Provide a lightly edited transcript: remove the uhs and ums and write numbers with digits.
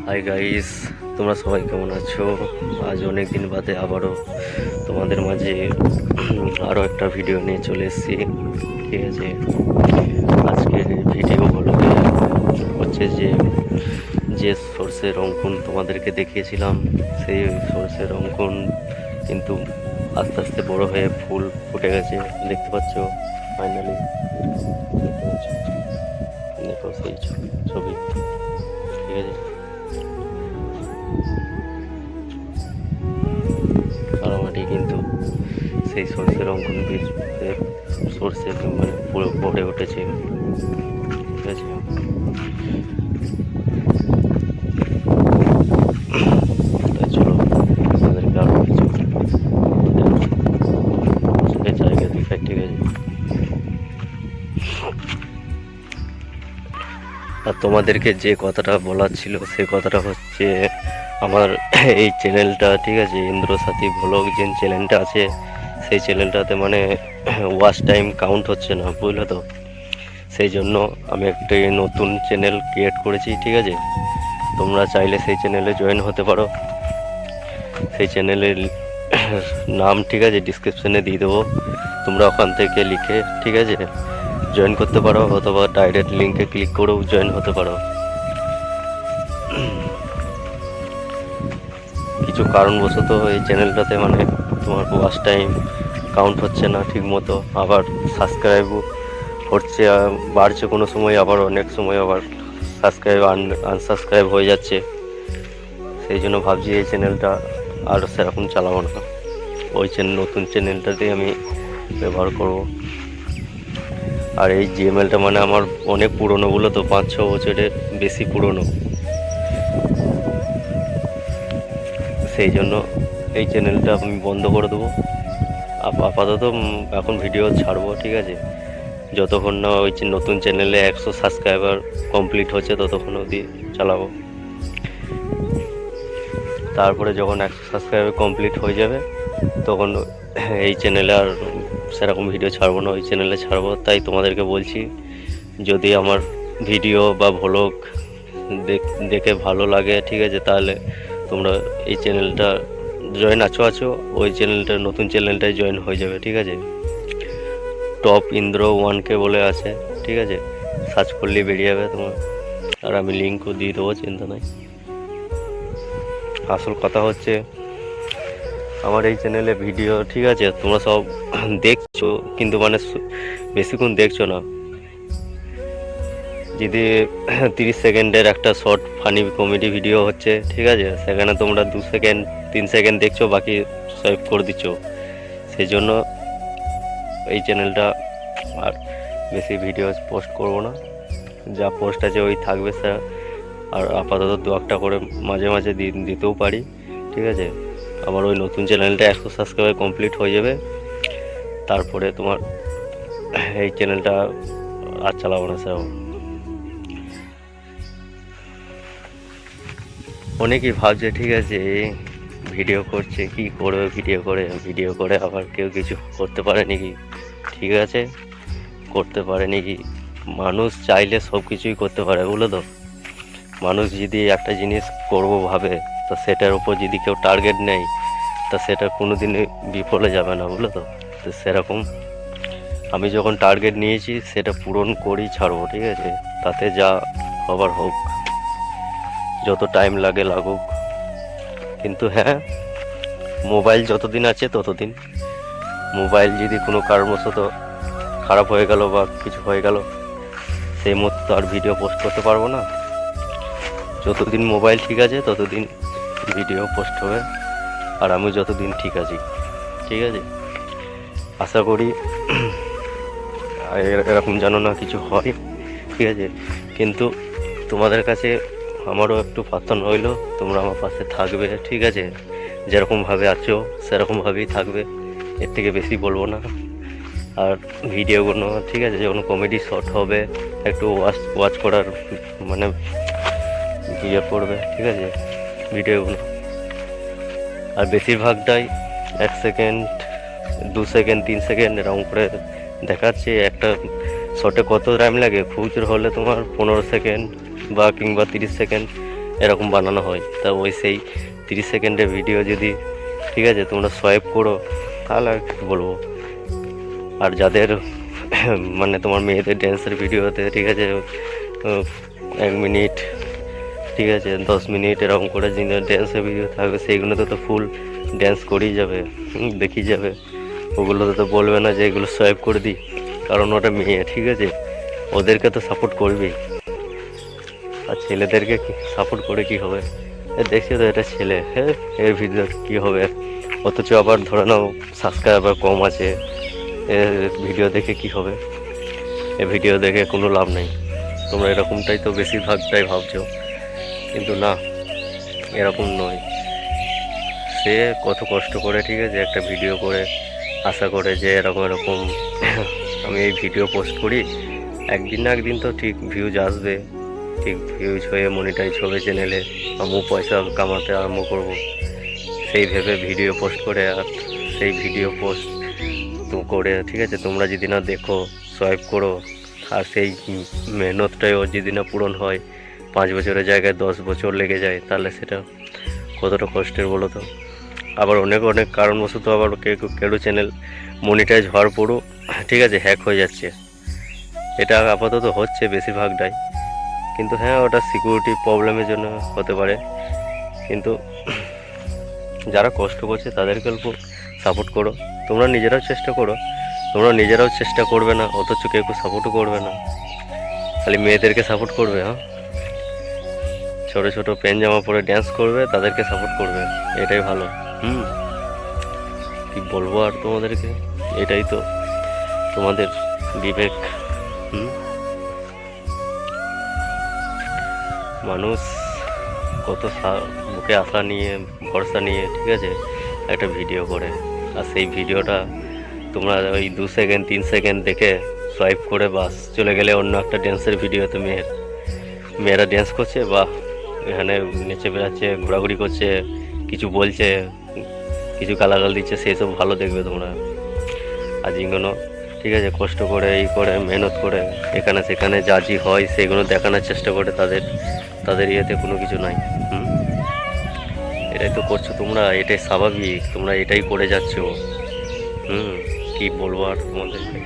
Hi guys, তোমরা সবাই কেমন আছো? আজ অনেক দিন বাদে আবারও তোমাদের মাঝে আরও একটা ভিডিও নিয়ে চলে এসেছি। ঠিক আছে, আজকের ভিডিও হচ্ছে যে সর্ষের অঙ্কন তোমাদেরকে দেখিয়েছিলাম, সেই সর্ষের অঙ্কন কিন্তু আস্তে আস্তে বড় হয়ে ফুল ফুটে গেছে। দেখতে পাচ্ছ ফাইনালি, দেখতে পাচ্ছ, দেখো সেই ছবি। ঠিক আছে, কালামাটি কিন্তু সেই সর্ষের অঙ্কন সর্ষে মানে পুরো ভরে উঠেছে। ঠিক আছে, তাই চলো আমাদেরকে আরো কিছু জায়গা দেখাই। ঠিক আছে, আর তোমাদেরকে যে কথাটা বলার ছিল সে কথাটা হচ্ছে, আমার এই চ্যানেলটা, ঠিক আছে, ইন্দ্রসাথী ভ্লগ যে চ্যানেলটা আছে, সেই চ্যানেলটাতে মানে ওয়াচ টাইম কাউন্ট হচ্ছে না, বুঝলে তো। সেই জন্য আমি একটা নতুন চ্যানেল ক্রিয়েট করেছি। ঠিক আছে, তোমরা চাইলে সেই চ্যানেলে জয়েন হতে পারো। সেই চ্যানেলের নাম, ঠিক আছে, ডিসক্রিপশনে দিয়ে দেবো, তোমরা ওখান থেকে লিখে, ঠিক আছে, জয়েন করতে পারো, অথবা ডাইরেক্ট লিঙ্কে ক্লিক করেও জয়েন হতে পারো। কিছু কারণবশত এই চ্যানেলটাতে মানে তোমার ওয়াচ টাইম কাউন্ট হচ্ছে না ঠিক মতো, আবার সাবস্ক্রাইবও হচ্ছে, বাড়ছে কোনো সময়, আবার অনেক সময় আবার সাবস্ক্রাইব আনসাবস্ক্রাইব হয়ে যাচ্ছে। সেই জন্য ভাবছি এই চ্যানেলটা আর সেরকম চালাবো না, ওই নতুন চ্যানেলটাতেই আমি ব্যবহার করব। আর এই জিএমএলটা মানে আমার অনেক পুরনো, বলে তো 5-6 বছরের বেশি পুরনো। সেই জন্য এই চ্যানেলটা আমি বন্ধ করে দেবো আপাতত। এখন ভিডিও ছাড়বো, ঠিক আছে, যতক্ষণ না ওই নতুন চ্যানেলে 100 সাবস্ক্রাইবার কমপ্লিট হচ্ছে ততক্ষণ অবধি চালাবো। তারপরে যখন 100 সাবস্ক্রাইবার কমপ্লিট হয়ে যাবে তখন এই চ্যানেলে আর সেরকম ভিডিও ছাড়বো না, ওই চ্যানেলে ছাড়বো। তাই তোমাদেরকে বলছি, যদি আমার ভিডিও বা ভ্লগ দেখে ভালো লাগে, ঠিক আছে, তাহলে তোমরা এই চ্যানেলটা জয়েন আছো ওই চ্যানেলটা, নতুন চ্যানেলটায় জয়েন হয়ে যাবে। ঠিক আছে, টপ ইন্দ্র 1K বলে আছে, ঠিক আছে, সার্চ করলেই বেরিয়ে যাবে তোমার, আর আমি লিঙ্কও দিয়ে দেবো, চিন্তা নাই। আসল কথা হচ্ছে, আমার এই চ্যানেলে ভিডিও, ঠিক আছে, তোমরা সব দেখছো, কিন্তু মানে বেশিক্ষণ দেখছো না। যদি 30 সেকেন্ডের একটা শর্ট ফানি কমেডি ভিডিও হচ্ছে, ঠিক আছে, সেখানে তোমরা 2 সেকেন্ড 3 সেকেন্ড দেখছো, বাকি সোয়াইপ করে দিচ্ছ। সেই জন্য এই চ্যানেলটা আর বেশি ভিডিও পোস্ট করব না, যা পোস্ট আছে ওই থাকবে স্যার। আর আপাতত 2-1টা করে মাঝে মাঝে দিতেও পারি। ঠিক আছে, আমার ওই নতুন চ্যানেলটা 100 সাবস্ক্রাইবার কমপ্লিট হয়ে যাবে, তারপরে তোমার এই চ্যানেলটা আর চালাবো না স্যার। অনেকেই ভাবছে, ঠিক আছে, ভিডিও করছে, কি করবে ভিডিও করে আবার কেউ কিছু করতে পারে নাকি? ঠিক আছে, করতে পারে নাকি? মানুষ চাইলে সব কিছুই করতে পারে, বুঝলো তো। মানুষ যদি একটা জিনিস করবো ভাবে, তো সেটার উপর যদি কেউ টার্গেট নেয়, তা সেটা কোনোদিনই বিফলে যাবে না, বুঝলো তো। তো সেরকম আমি যখন টার্গেট নিয়েছি সেটা পূরণ করেই ছাড়বো। ঠিক আছে, তাতে যা হবার হোক, যত টাইম লাগে লাগুক। কিন্তু হ্যাঁ, মোবাইল যতদিন আছে ততদিন, মোবাইল যদি কোনো কারণবশত খারাপ হয়ে গেল বা কিছু হয়ে গেল, সেই মতো তো আর ভিডিও পোস্ট করতে পারবো না। যতদিন মোবাইল ঠিক আছে ততদিন ভিডিও পোস্ট হবে, আর আমি যতদিন ঠিক আছি। ঠিক আছে, আশা করি এরকম যেন না কিছু হয়। ঠিক আছে, কিন্তু তোমাদের কাছে আমারও একটু প্রার্থনা রইল, তোমরা আমার পাশে থাকবে। ঠিক আছে, যেরকমভাবে আছো সেরকমভাবেই থাকবে, এর থেকে বেশি বলবো না। আর ভিডিওগুলো, ঠিক আছে, যখন কমেডি শর্ট হবে একটু ওয়াচ করার মানে ইয়ে করবে। ঠিক আছে, ভিডিওগুলো আর বেশিরভাগটাই 1 সেকেন্ড 2 সেকেন্ড 3 সেকেন্ড এরকম করে দেখাচ্ছে। একটা শর্টে কত টাইম লাগে? খুব জোর হলে তোমার 15 সেকেন্ড বা কিংবা 30 সেকেন্ড এরকম বানানো হয়। তা ওই সেই 30 সেকেন্ডের ভিডিও যদি ঠিক আছে তোমরা সোয়াইপ করো তাহলে আর কি বলবো। আর যাদের মানে তোমার মেয়েদের ড্যান্সের ভিডিওতে ঠিক আছে 1 মিনিট ঠিক আছে 10 মিনিট এরকম করে যে ড্যান্সের ভিডিও থাকবে সেইগুলোতে তো ফুল ড্যান্স করেই যাবে, দেখি যাবে। ওগুলোতে তো বলবে না যে এগুলো সোয়াইপ করে দিই, কারণ ওটা মেয়ে ঠিক আছে, ওদেরকে তো সাপোর্ট করবেই। আর ছেলেদেরকে সাপোর্ট করে কি হবে, দেখছি তো এটা ছেলে, হ্যাঁ এর ভিডিও কী হবে, অথচ আবার ধরে নাও সাবস্ক্রাইবার কম আছে, এর ভিডিও দেখে কি হবে, এ ভিডিও দেখে কোনো লাভ নেই। তোমরা এরকমটাই তো বেশিরভাগটাই ভাবছো, কিন্তু না, এরকম নয়। সে কত কষ্ট করে ঠিক আছে একটা ভিডিও করে আশা করে যে এরকম এরকম আমি এই ভিডিও পোস্ট করি, একদিন না একদিন তো ঠিক ভিউজ আসবে, ঠিক ভিউজ হয়ে মনিটাইজ হবে চ্যানেলে, আমিও পয়সা কামাতে আরম্ভ করব, সেই ভেবে ভিডিও পোস্ট করে। আর সেই ভিডিও পোস্ট তো করে ঠিক আছে তোমরা যদি না দেখো, সোয়াইপ করো, আর সেই মেহনতটাই ওর যদি না পূরণ হয়, 5 বছরের জায়গায় 10 বছর লেগে যায়, তাহলে সেটা কতটা কষ্টের বলো তো। আবার অনেক অনেক কারণবশত আবার কেউ চ্যানেল মনিটাইজ হওয়ার পরও ঠিক আছে হ্যাক হয়ে যাচ্ছে, এটা আপাতত হচ্ছে বেশিরভাগটাই। কিন্তু হ্যাঁ ওটা সিকিউরিটি প্রবলেমের জন্য হতে পারে, কিন্তু যারা কষ্ট করছে তাদেরকে অল্প সাপোর্ট করো, তোমরা নিজেরাও চেষ্টা করো। তোমরা নিজেরাও চেষ্টা করবে না, অথচ কেউ সাপোর্টও করবে না, খালি মেয়েদেরকে সাপোর্ট করবে। হ্যাঁ, ছোটো ছোটো প্যান্ট জামা পরে ড্যান্স করবে, তাদেরকে সাপোর্ট করবে, এটাই ভালো। কি বলবো আর তোমাদেরকে, এটাই তো তোমাদের বিবেক। মানুষ কত মুখে আশা নিয়ে ভরসা নিয়ে ঠিক আছে একটা ভিডিও করে, আর সেই ভিডিওটা তোমরা ওই 2 সেকেন্ড 3 সেকেন্ড দেখে সোয়াইপ করে বাস চলে গেলে অন্য একটা ড্যান্সের ভিডিওতে মেয়েরা ড্যান্স করছে বা এখানে নেচে বেড়াচ্ছে, ঘোরাঘুরি করছে, কিছু বলছে, কিছু গালাগাল দিচ্ছে, সেই সব ভালো দেখবে তোমরা। আর যেগুলো ঠিক আছে কষ্ট করে এই করে মেহনত করে এখানে সেখানে যা হয় সেগুলো দেখানোর চেষ্টা করে, তাদের ইয়েতে কোনো কিছু নাই। এটাই তো করছো তোমরা, এটাই স্বাভাবিক, তোমরা এটাই করে যাচ্ছো। কি বলবো আর তোমাদেরকে।